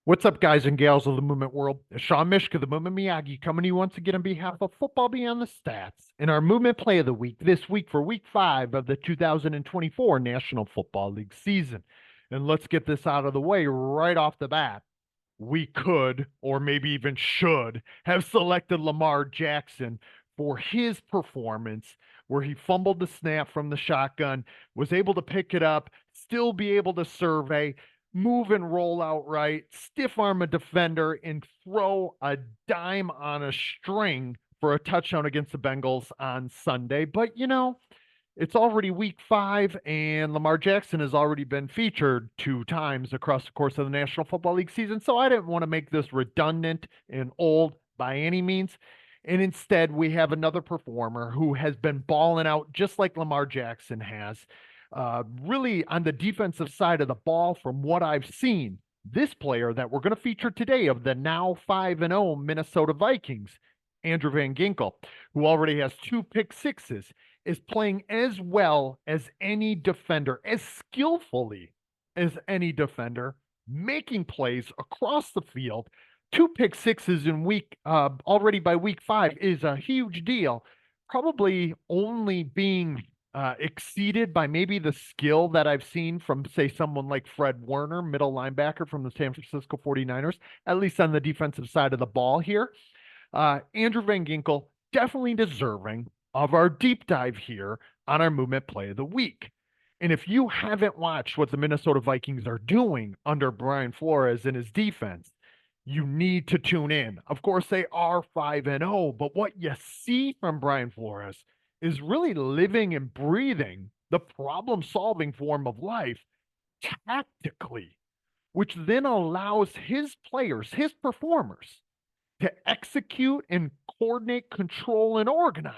What's up, guys and gals of the movement world? It's Sean Mishka, the Movement Miyagi, coming to you once again on behalf of Football Beyond the Stats in our movement play of the week this week for week 5 of the 2024 National Football League season. And let's get this out of the way right off the bat. We could, or maybe even should, have selected Lamar Jackson for his performance where he fumbled the snap from the shotgun, was able to pick it up, still be able to survey, move and roll outright, stiff arm a defender, and throw a dime on a string for a touchdown against the Bengals on Sunday. But, it's already week 5, and Lamar Jackson has already been featured 2 times across the course of the National Football League season. So I didn't want to make this redundant and old by any means. And instead, we have another performer who has been balling out just like Lamar Jackson has. Really on the defensive side of the ball, from what I've seen, this player that we're going to feature today of the now 5-0 Minnesota Vikings, Andrew Van Ginkel, who already has 2 pick sixes, is playing as well as any defender, as skillfully as any defender, making plays across the field. 2 pick sixes in already by week 5 is a huge deal. Probably only being exceeded by maybe the skill that I've seen from, say, someone like Fred Warner, middle linebacker from the San Francisco 49ers, at least on the defensive side of the ball here. Andrew Van Ginkel, definitely deserving of our deep dive here on our movement play of the week. And if you haven't watched what the Minnesota Vikings are doing under Brian Flores and his defense, you need to tune in. Of course, they are 5-0, but what you see from Brian Flores is really living and breathing the problem-solving form of life tactically, which then allows his players, his performers, to execute and coordinate, control, and organize.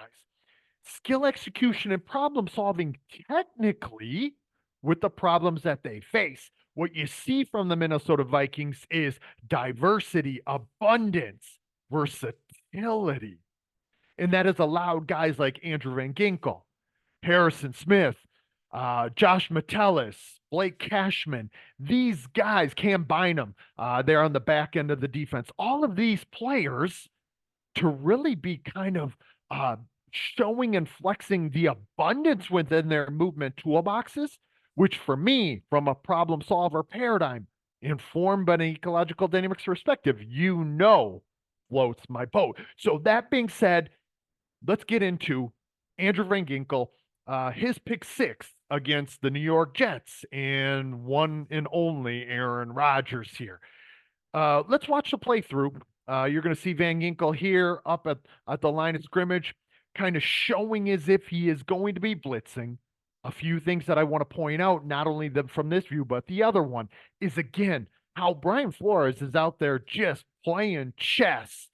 Skill execution and problem solving technically with the problems that they face. What you see from the Minnesota Vikings is diversity, abundance, versatility. And that has allowed guys like Andrew Van Ginkel, Harrison Smith, Josh Metellus, Blake Cashman, these guys, Cam Bynum, they're on the back end of the defense. All of these players to really be kind of showing and flexing the abundance within their movement toolboxes, which for me, from a problem solver paradigm, informed by an ecological dynamics perspective, floats my boat. So that being said, let's get into Andrew Van Ginkel, his pick 6 against the New York Jets and one and only Aaron Rodgers here. Let's watch the playthrough. You're going to see Van Ginkel here up at the line of scrimmage, kind of showing as if he is going to be blitzing. A few things that I want to point out, not only from this view, but the other one is, again, how Brian Flores is out there just playing chess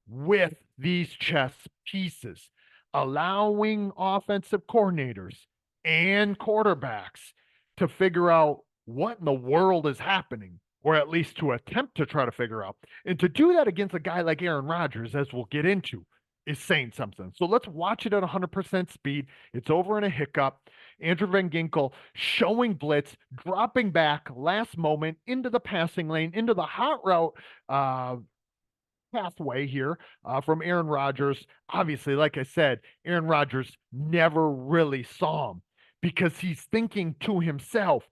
with these chess pieces, allowing offensive coordinators and quarterbacks to figure out what in the world is happening, or at least to attempt to try to figure out. And to do that against a guy like Aaron Rodgers, as we'll get into, is saying something. So let's watch it at 100% speed. It's over in a hiccup. Andrew Van Ginkel showing blitz, dropping back last moment into the passing lane, into the hot route pathway here from Aaron Rodgers. Obviously, like I said, Aaron Rodgers never really saw him because he's thinking to himself,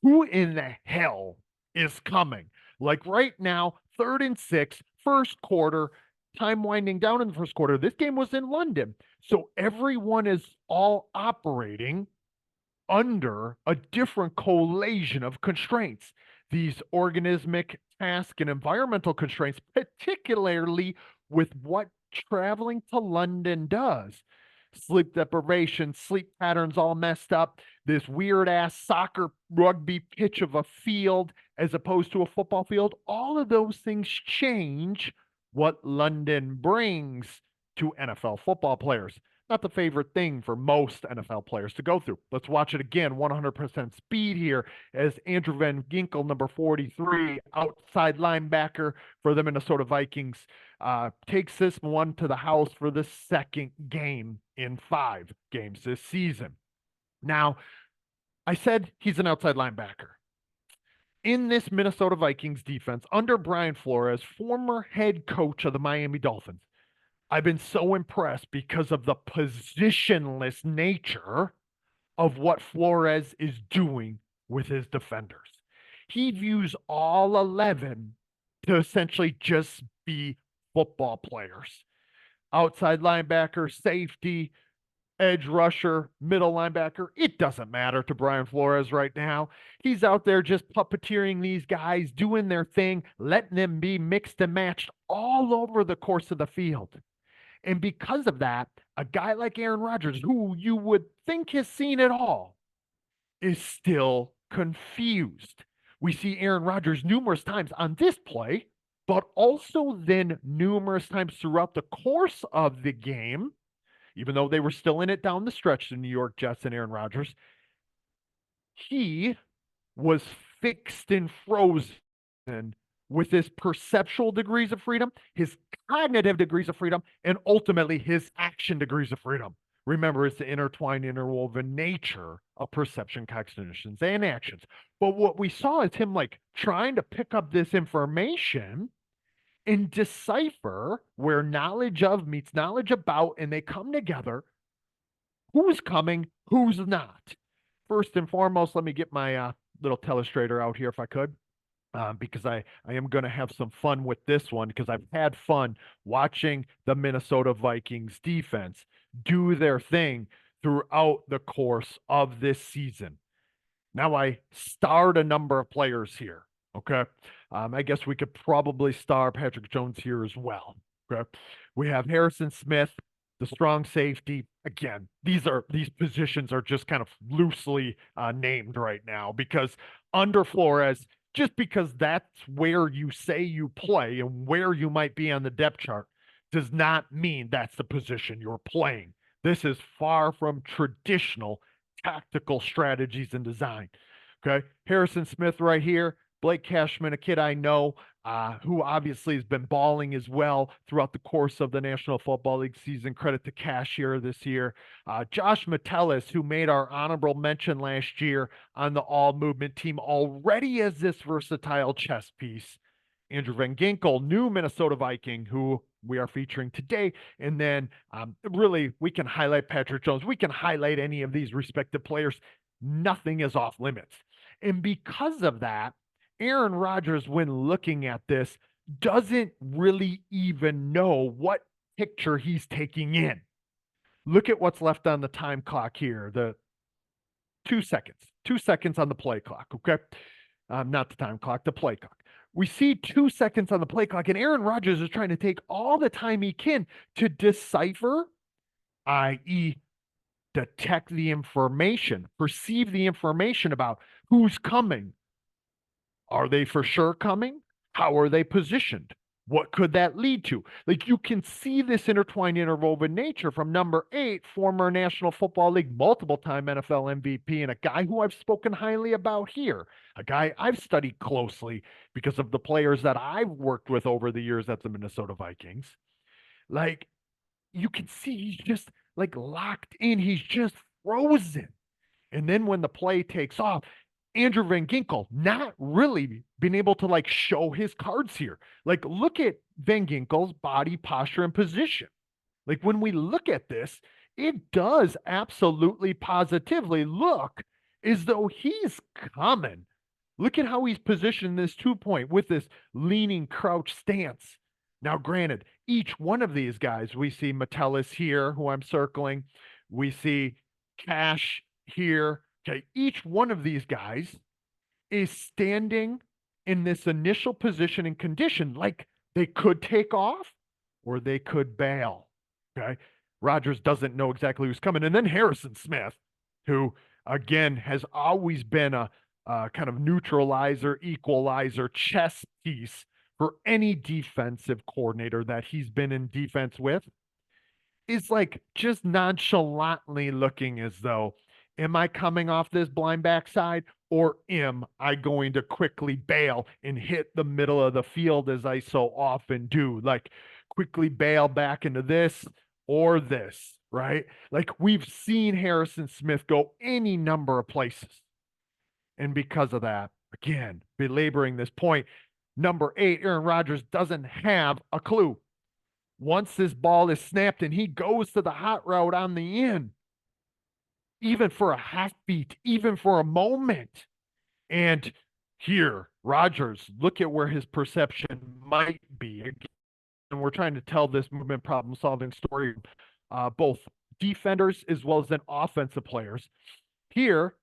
who in the hell is coming? Like right now, 3rd and 6, first quarter, time winding down in the first quarter. This game was in London. So everyone is all operating under a different collation of constraints. These organismic, task, and environmental constraints, particularly with what traveling to London does. Sleep deprivation, sleep patterns all messed up, this weird ass soccer rugby pitch of a field as opposed to a football field. All of those things change what London brings to NFL football players. Not the favorite thing for most NFL players to go through. Let's watch it again, 100% speed here as Andrew Van Ginkel, number 43, outside linebacker for the Minnesota Vikings, takes this one to the house for the second game in 5 games this season. Now, I said he's an outside linebacker. in this Minnesota Vikings defense under Brian Flores, former head coach of the Miami Dolphins. I've been so impressed because of the positionless nature of what Flores is doing with his defenders. He views all 11 to essentially just be football players. Outside linebacker, safety, edge rusher, middle linebacker. It doesn't matter to Brian Flores right now. He's out there just puppeteering these guys, doing their thing, letting them be mixed and matched all over the course of the field. And because of that, a guy like Aaron Rodgers, who you would think has seen it all, is still confused. We see Aaron Rodgers numerous times on this play, but also then numerous times throughout the course of the game, even though they were still in it down the stretch, the New York Jets and Aaron Rodgers, he was fixed and frozen with his perceptual degrees of freedom, his cognitive degrees of freedom, and ultimately his action degrees of freedom. Remember, it's the intertwined, interwoven nature of perception, cognitions, and actions. But what we saw is him like trying to pick up this information and decipher where knowledge of meets knowledge about, and they come together. Who's coming, who's not? First and foremost, let me get my little telestrator out here if I could. Because I am going to have some fun with this one because I've had fun watching the Minnesota Vikings defense do their thing throughout the course of this season. Now, I starred a number of players here. Okay. I guess we could probably star Patrick Jones here as well. Okay. We have Harrison Smith, the strong safety. Again, these positions are just kind of loosely named right now because under Flores, just because that's where you say you play and where you might be on the depth chart does not mean that's the position you're playing. This is far from traditional tactical strategies and design. Okay. Harrison Smith right here, Blake Cashman, a kid I know, who obviously has been balling as well throughout the course of the National Football League season. Credit to Cash here this year. Josh Metellus, who made our honorable mention last year on the all movement team, already as this versatile chess piece. Andrew Van Ginkel, new Minnesota Viking, who we are featuring today. And then really, we can highlight Patrick Jones. We can highlight any of these respective players. Nothing is off limits. And because of that, Aaron Rodgers, when looking at this, doesn't really even know what picture he's taking in. Look at what's left on the time clock here. The 2 seconds, 2 seconds on the play clock. Okay. Not the time clock, the play clock. We see 2 seconds on the play clock, and Aaron Rodgers is trying to take all the time he can to decipher, i.e., detect the information, perceive the information about who's coming. Are they for sure coming? How are they positioned? What could that lead to? Like you can see this intertwined, interwoven nature from number 8, former National Football League, multiple time NFL MVP, and a guy who I've spoken highly about here, a guy I've studied closely because of the players that I've worked with over the years at the Minnesota Vikings. Like you can see he's just like locked in. He's just frozen. And then when the play takes off, Andrew Van Ginkel not really being able to like show his cards here. Like, look at Van Ginkel's body posture and position. Like, when we look at this, it does absolutely positively look as though he's coming. Look at how he's positioned this 2-point with this leaning crouch stance. Now, granted, each one of these guys, we see Metellus here, who I'm circling. We see Cash here. Okay, each one of these guys is standing in this initial position and condition like they could take off or they could bail. Okay, Rodgers doesn't know exactly who's coming. And then Harrison Smith, who again has always been a kind of neutralizer, equalizer, chess piece for any defensive coordinator that he's been in defense with, is like just nonchalantly looking as though, am I coming off this blind backside or am I going to quickly bail and hit the middle of the field as I so often do? Like quickly bail back into this or this, right? Like we've seen Harrison Smith go any number of places. And because of that, Again, belaboring this point, number 8, Aaron Rodgers doesn't have a clue. Once this ball is snapped and he goes to the hot route on the in, even for a half beat, even for a moment. And here, Rodgers, look at where his perception might be. And we're trying to tell this movement problem solving story, both defenders as well as then offensive players. Here,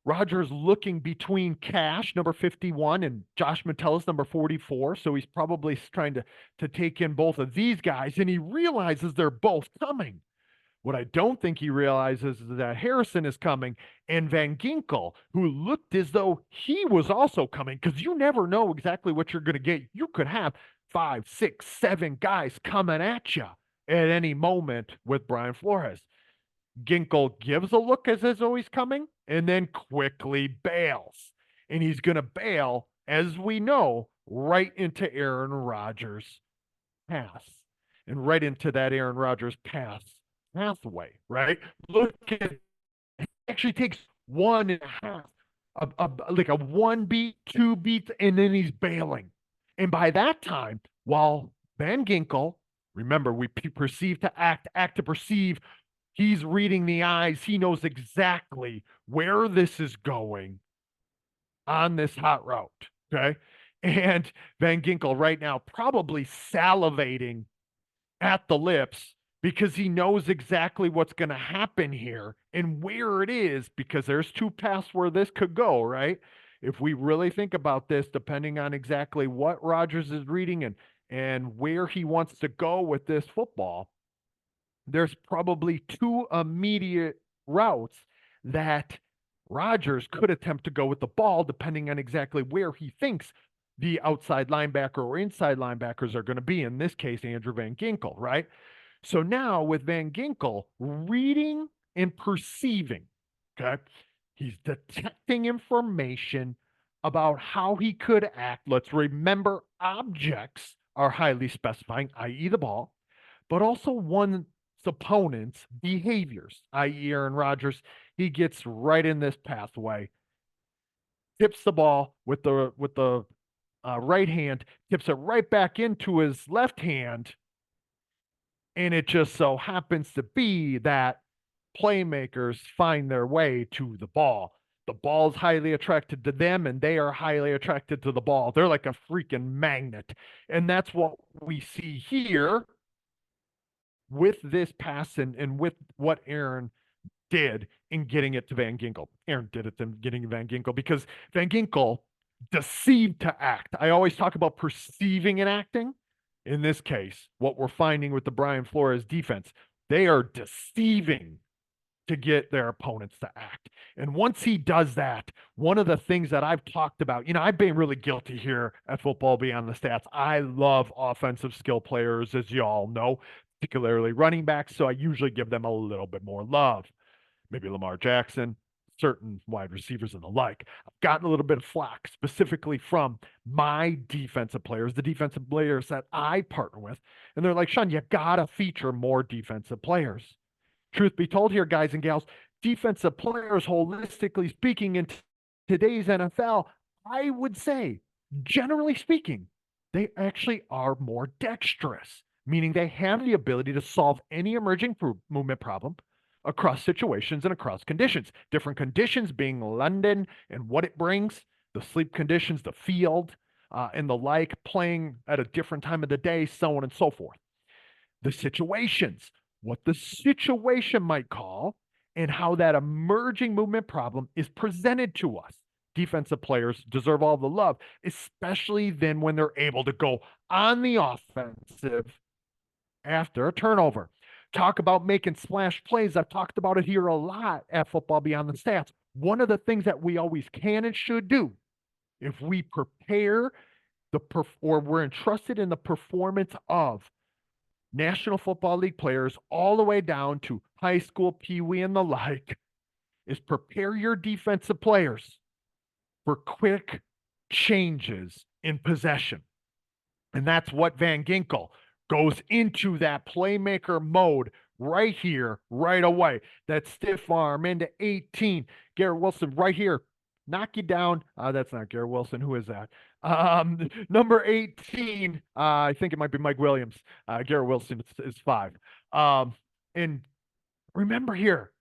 Rodgers looking between Cash, number 51, and Josh Metellus, number 44. So he's probably trying to take in both of these guys, and he realizes they're both coming. What I don't think he realizes is that Harrison is coming, and Van Ginkel, who looked as though he was also coming, because you never know exactly what you're going to get. You could have 5, 6, 7 guys coming at you at any moment with Brian Flores. Ginkel gives a look as though he's coming and then quickly bails. And he's going to bail, as we know, right into Aaron Rodgers' pass and right into that Aaron Rodgers pathway, right? Look at it actually takes 1.5, like a 1 beat, 2 beats, and then he's bailing. And by that time, while Van Ginkel, remember, we perceive to act, act to perceive, he's reading the eyes. He knows exactly where this is going on this hot route. Okay. And Van Ginkel right now probably salivating at the lips because he knows exactly what's going to happen here and where it is, because there's 2 paths where this could go, right? If we really think about this, depending on exactly what Rodgers is reading and where he wants to go with this football, there's probably 2 immediate routes that Rodgers could attempt to go with the ball, depending on exactly where he thinks the outside linebacker or inside linebackers are going to be. In this case, Andrew Van Ginkel, right? So now with Van Ginkel reading and perceiving, okay, he's detecting information about how he could act. Let's remember, objects are highly specifying, i.e. the ball, but also one's opponent's behaviors, i.e. Aaron Rodgers. He gets right in this pathway, tips the ball with the right hand, tips it right back into his left hand, and it just so happens to be that playmakers find their way to the ball. The ball's highly attracted to them, and they are highly attracted to the ball. They're like a freaking magnet. And that's what we see here with this pass and with what Aaron did in getting it to Van Ginkel. Aaron did it in getting Van Ginkel because Van Ginkel deceived to act. I always talk about perceiving and acting. In this case, what we're finding with the Brian Flores defense, they are deceiving to get their opponents to act. And once he does that, one of the things that I've talked about, I've been really guilty here at Football Beyond the Stats. I love offensive skill players, as you all know, particularly running backs. So I usually give them a little bit more love. Maybe Lamar Jackson, certain wide receivers and the like. I've gotten a little bit of flack specifically from my defensive players, the defensive players that I partner with. And they're like, Sean, you got to feature more defensive players. Truth be told here, guys and gals, defensive players, holistically speaking, in today's NFL, I would say, generally speaking, they actually are more dexterous, meaning they have the ability to solve any emerging movement problem across situations and across conditions. Different conditions being London and what it brings, the sleep conditions, the field, and the like, playing at a different time of the day, so on and so forth. The situations, what the situation might call, and how that emerging movement problem is presented to us. Defensive players deserve all the love, especially then when they're able to go on the offensive after a turnover. Talk about making splash plays. I've talked about it here a lot at Football Beyond the Stats. One of the things that we always can and should do, if we prepare or we're entrusted in the performance of National Football League players all the way down to high school, peewee, and the like, is prepare your defensive players for quick changes in possession. And that's what Van Ginkel goes into, that playmaker mode right here, right away. That stiff arm into 18. Garrett Wilson right here knock you down. That's not Garrett Wilson. Who is that? Number 18. I think it might be Mike Williams. Garrett Wilson is 5. And remember here,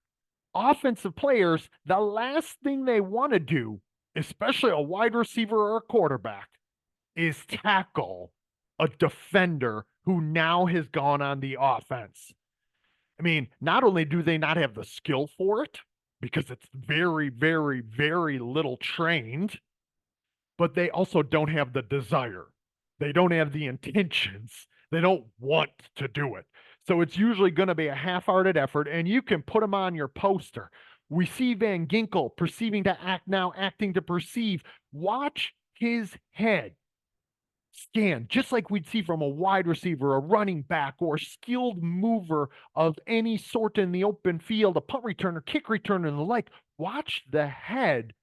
offensive players, the last thing they want to do, especially a wide receiver or a quarterback, is tackle a defender who now has gone on the offense. I mean, not only do they not have the skill for it, because it's very, very, very little trained, but they also don't have the desire. They don't have the intentions. They don't want to do it. So it's usually going to be a half-hearted effort, and you can put them on your poster. We see Van Ginkel perceiving to act now, acting to perceive. Watch his head scan, just like we'd see from a wide receiver, a running back, or a skilled mover of any sort in the open field, a punt returner, kick returner, and the like. Watch the head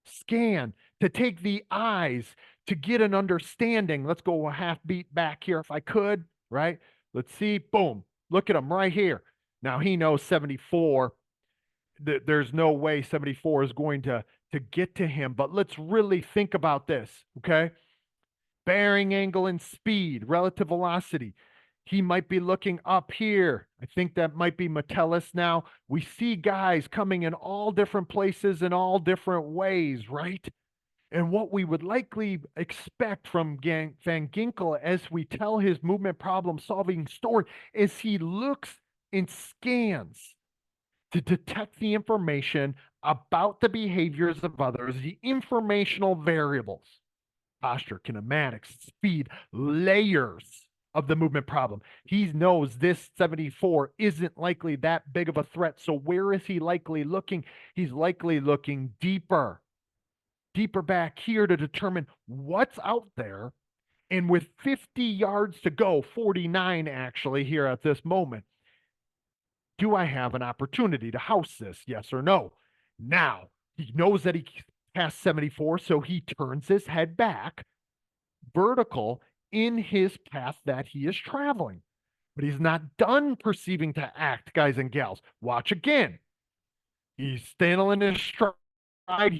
scan to take the eyes to get an understanding. Let's go a half beat back here if I could, right? Let's see. Boom. Look at him right here. Now he knows 74. There's no way 74 is going to get to him, but let's really think about this, okay? Bearing angle and speed, relative velocity. He might be looking up here. I think that might be Metellus now. We see guys coming in all different places in all different ways, right? And what we would likely expect from Van Ginkel as we tell his movement problem solving story is he looks and scans to detect the information about the behaviors of others, the informational variables, posture, kinematics, speed, layers of the movement problem. He knows this 74 isn't likely that big of a threat. So where is he likely looking? He's likely looking deeper back here to determine what's out there. And with 50 yards to go, 49 actually here at this moment, do I have an opportunity to house this? Yes or no? Now, he knows that he passed 74, so he turns his head back vertical in his path that he is traveling. But he's not done perceiving to act, guys and gals. Watch again. He's standing in his stride.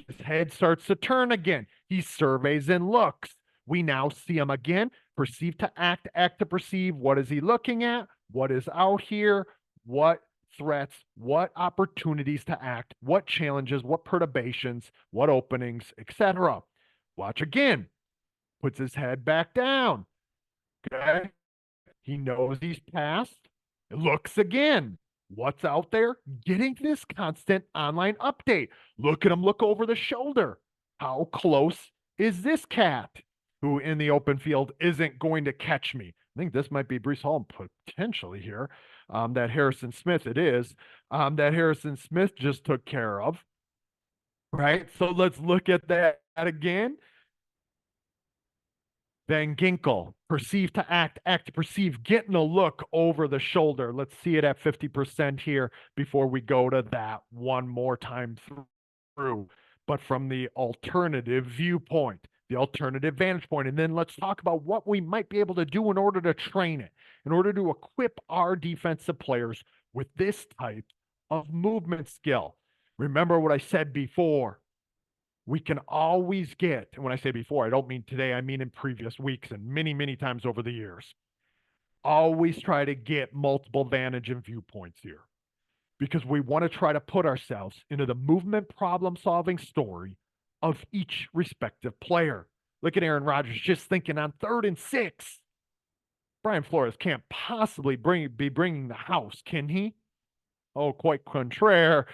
His head starts to turn again. He surveys and looks. We now see him again. Perceive to act, act to perceive. What is he looking at? What is out here? What threats? What opportunities to act? What challenges? What perturbations? What openings, etc. Watch again. Puts his head back down. Okay. He knows he's passed. Looks again. What's out there? Getting this constant online update. Look at him look over the shoulder. How close is this cat who in the open field isn't going to catch me? I think this might be Breece Hall potentially here. That Harrison Smith it is. That Harrison Smith just took care of. Right? So let's look at that again. Van Ginkel, perceive to act, act to perceive, getting a look over the shoulder. Let's see it at 50% here before we go to that one more time through, but from the alternative viewpoint, the alternative vantage point. And then let's talk about what we might be able to do in order to train it, in order to equip our defensive players with this type of movement skill. Remember what I said before. We can always get, and when I say before, I don't mean today, I mean in previous weeks and many, many times over the years. Always try to get multiple vantage and viewpoints here because we want to try to put ourselves into the movement problem solving story of each respective player. Look at Aaron Rodgers just thinking on 3rd and 6. Brian Flores can't possibly be bringing the house, can he? Oh, quite contraire.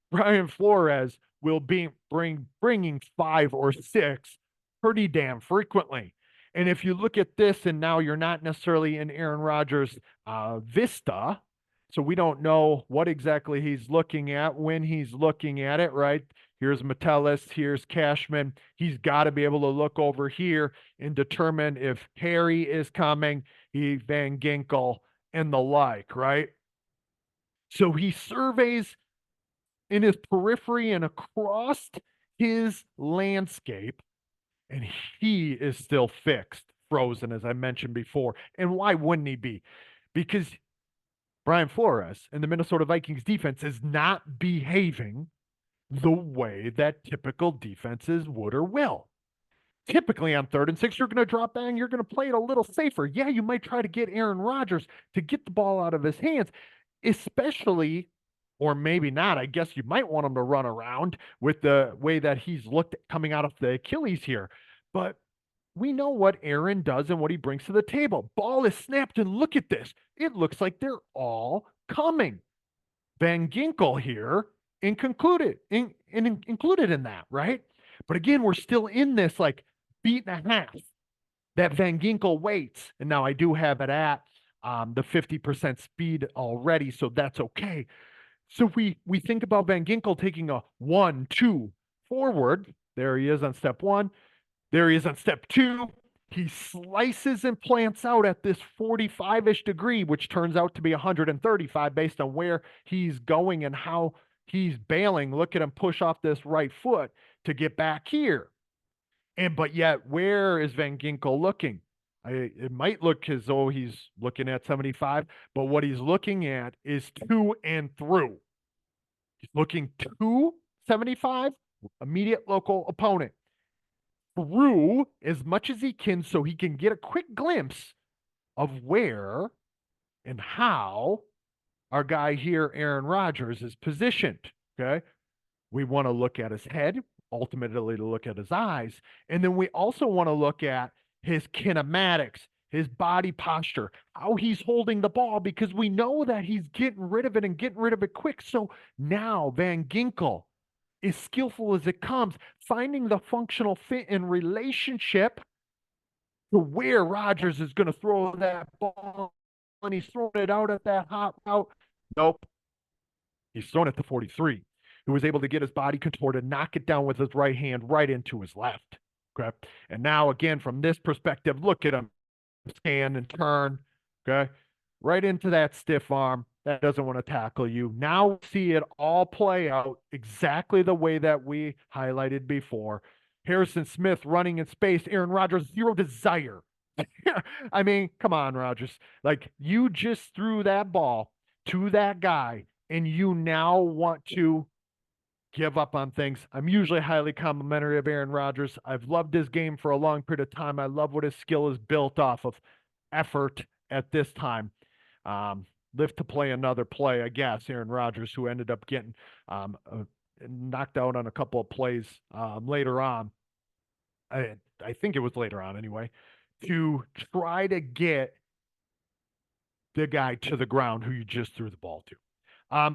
Brian Flores will be bringing 5 or 6 pretty damn frequently. And if you look at this and now you're not necessarily in Aaron Rodgers' vista, so we don't know what exactly he's looking at when he's looking at it, right? Here's Metellus, here's Cashman. He's got to be able to look over here and determine if Harry is coming, Van Ginkel, and the like, right? So he surveys in his periphery and across his landscape, and he is still fixed, frozen, as I mentioned before. And why wouldn't he be? Because Brian Flores and the Minnesota Vikings defense is not behaving the way that typical defenses would or will. Typically on 3rd and 6, you're going to drop back and you're going to play it a little safer. Yeah, you might try to get Aaron Rodgers to get the ball out of his hands, especially, or maybe not. I guess you might want him to run around with the way that he's looked coming out of the Achilles here. But we know what Aaron does and what he brings to the table. Ball is snapped, and look at this. It looks like they're all coming. Van Ginkel here included in that, right? But again, we're still in this like beat and a half that Van Ginkel waits. And now I do have it at the 50% speed already, so that's okay. So we think about Van Ginkel taking a 1-2 forward. There he is on step 1. There he is on step 2. He slices and plants out at this 45-ish degree, which turns out to be 135 based on where he's going and how he's bailing. Look at him push off this right foot to get back here. But yet, where is Van Ginkel looking? It might look as though he's looking at 75, but what he's looking at is to and through. He's looking to 75, immediate local opponent, through as much as he can so he can get a quick glimpse of where and how our guy here, Aaron Rodgers, is positioned. Okay. We want to look at his head, ultimately to look at his eyes. And then we also want to look at his kinematics, his body posture, how he's holding the ball, because we know that he's getting rid of it and getting rid of it quick. So now Van Ginkel, as skillful as it comes, finding the functional fit and relationship to where Rodgers is going to throw that ball, and he's throwing it out at that hot route. Nope. He's throwing it to 43, who was able to get his body control to knock it down with his right hand right into his left. Okay. And now, again, from this perspective, look at him scan and turn. Okay. Right into that stiff arm that doesn't want to tackle you. Now see it all play out exactly the way that we highlighted before. Harrison Smith running in space. Aaron Rodgers, zero desire. I mean, come on, Rodgers. Like, you just threw that ball to that guy, and you now want to give up on things. I'm usually highly complimentary of Aaron Rodgers. I've loved his game for a long period of time. I love what his skill is built off of effort at this time. Live to play another play, I guess. Aaron Rodgers, who ended up getting knocked out on a couple of plays later on. I think it was later on anyway, to try to get the guy to the ground who you just threw the ball to.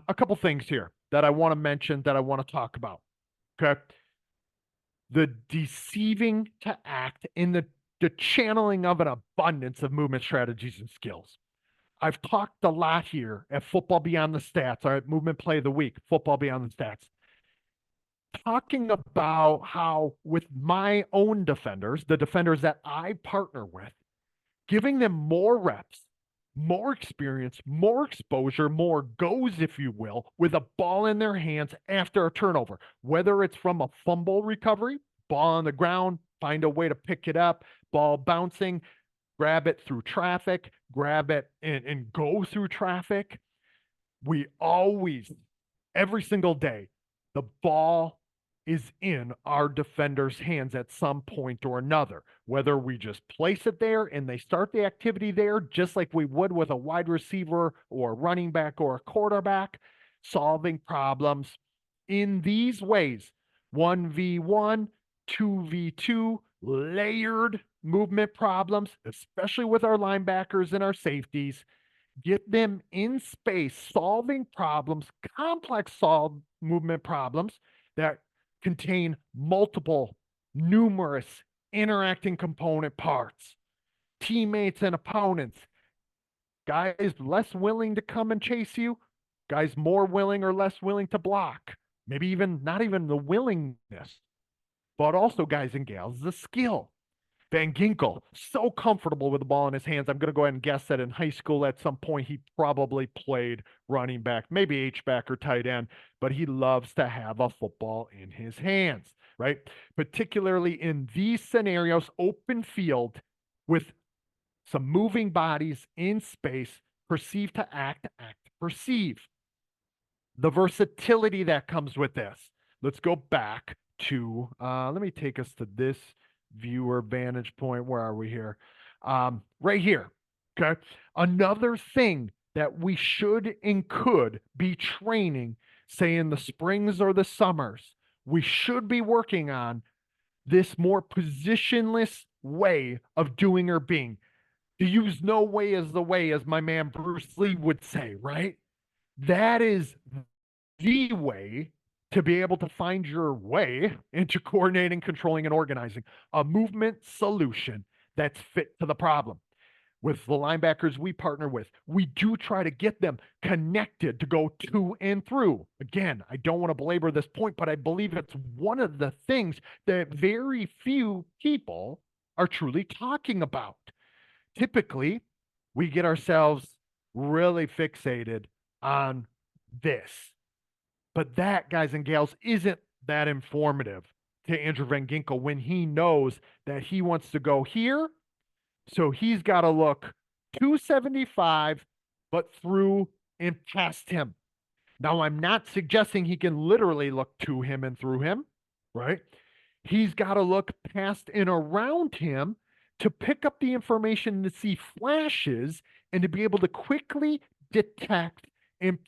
A couple things here that I want to mention, that I want to talk about. Okay. The deceiving to act in the channeling of an abundance of movement strategies and skills. I've talked a lot here at Football Beyond the Stats, our movement play of the week, Football Beyond the Stats, talking about how with my own defenders, the defenders that I partner with, giving them more reps, more experience, more exposure, more goes, if you will, with a ball in their hands after a turnover, whether it's from a fumble recovery, ball on the ground, find a way to pick it up, ball bouncing, grab it through traffic, grab it and go through traffic. We always, every single day, the ball is in our defender's hands at some point or another, whether we just place it there and they start the activity there, just like we would with a wide receiver or a running back or a quarterback, solving problems in these ways: 1v1, 2v2, layered movement problems, especially with our linebackers and our safeties. Get them in space, solving problems, complex movement problems that contain multiple, numerous interacting component parts, teammates and opponents, guys less willing to come and chase you, guys more willing or less willing to block, maybe even not even the willingness, but also, guys and gals, the skill. Van Ginkel, so comfortable with the ball in his hands. I'm going to go ahead and guess that in high school at some point he probably played running back, maybe H-back or tight end, but he loves to have a football in his hands, right? Particularly in these scenarios, open field with some moving bodies in space, perceive to act, act to perceive. The versatility that comes with this. let's go back to, let me take us to this viewer vantage point. Where are we here? Right here. Okay. Another thing that we should and could be training, say in the springs or the summers, we should be working on this more positionless way of doing or being. To use no way as the way, as my man Bruce Lee would say, right? That is the way to be able to find your way into coordinating, controlling, and organizing a movement solution that's fit to the problem. With the linebackers we partner with, we do try to get them connected to go to and through. Again, I don't want to belabor this point, but I believe it's one of the things that very few people are truly talking about. Typically, we get ourselves really fixated on this. But that, guys and gals, isn't that informative to Andrew Van Ginkel when he knows that he wants to go here. So he's got to look 275, but through and past him. Now, I'm not suggesting he can literally look to him and through him, right? He's got to look past and around him to pick up the information, to see flashes, and to be able to quickly detect and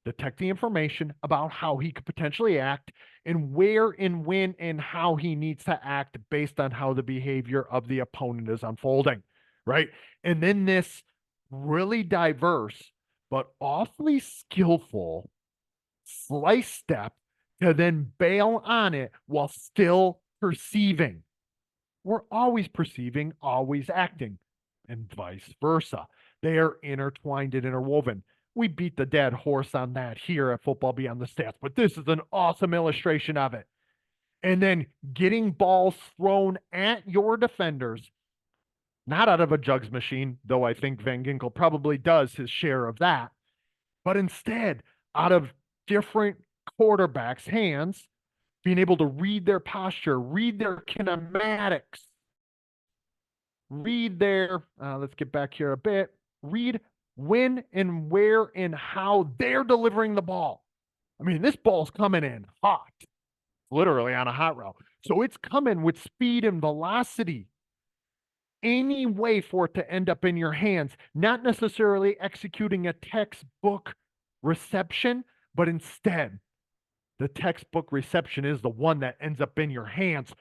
detect the information about how he could potentially act and where and when and how he needs to act based on how the behavior of the opponent is unfolding, right? And then this really diverse but awfully skillful slice step to then bail on it while still perceiving. We're always perceiving, always acting, and vice versa. They are intertwined and interwoven. We beat the dead horse on that here at Football Beyond the Stats, but this is an awesome illustration of it. And then getting balls thrown at your defenders, not out of a jugs machine, though I think Van Ginkel probably does his share of that, but instead out of different quarterbacks' hands, being able to read their posture, read their kinematics, read their, let's get back here a bit, read when and where and how they're delivering the ball. I mean, this ball's coming in hot, literally on a hot route. So it's coming with speed and velocity. Any way for it to end up in your hands, not necessarily executing a textbook reception, but instead, the textbook reception is the one that ends up in your hands.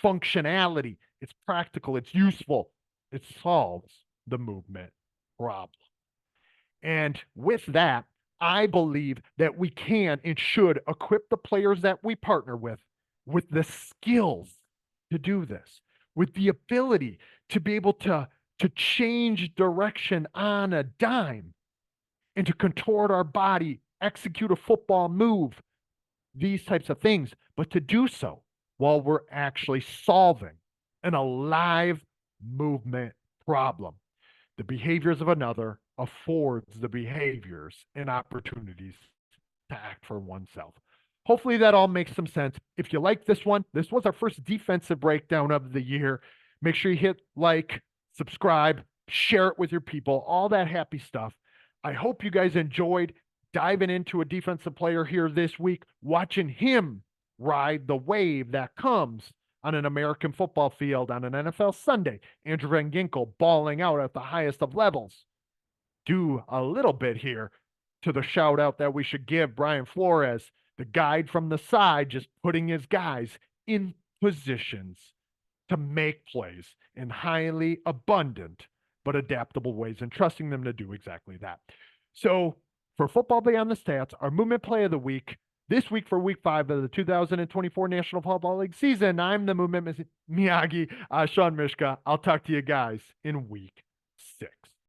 Functionality, it's practical, it's useful, it solves the movement problem. And with that, I believe that we can and should equip the players that we partner with the skills to do this, with the ability to be able to change direction on a dime and to contort our body, execute a football move, these types of things, but to do so while we're actually solving an alive movement problem. The behaviors of another affords the behaviors and opportunities to act for oneself. Hopefully that all makes some sense. If you like this one, this was our first defensive breakdown of the year. Make sure you hit like, subscribe, share it with your people, all that happy stuff. I hope you guys enjoyed diving into a defensive player here this week, watching him ride the wave that comes on an American football field on an NFL Sunday. Andrew Van Ginkel balling out at the highest of levels. Do a little bit here to the shout out that we should give Brian Flores, the guide from the side, just putting his guys in positions to make plays in highly abundant but adaptable ways and trusting them to do exactly that. So for Football Beyond the Stats, our movement play of the week, this week for week 5 of the 2024 National Football League season, I'm the movement Miyagi, Sean Mishka. I'll talk to you guys in week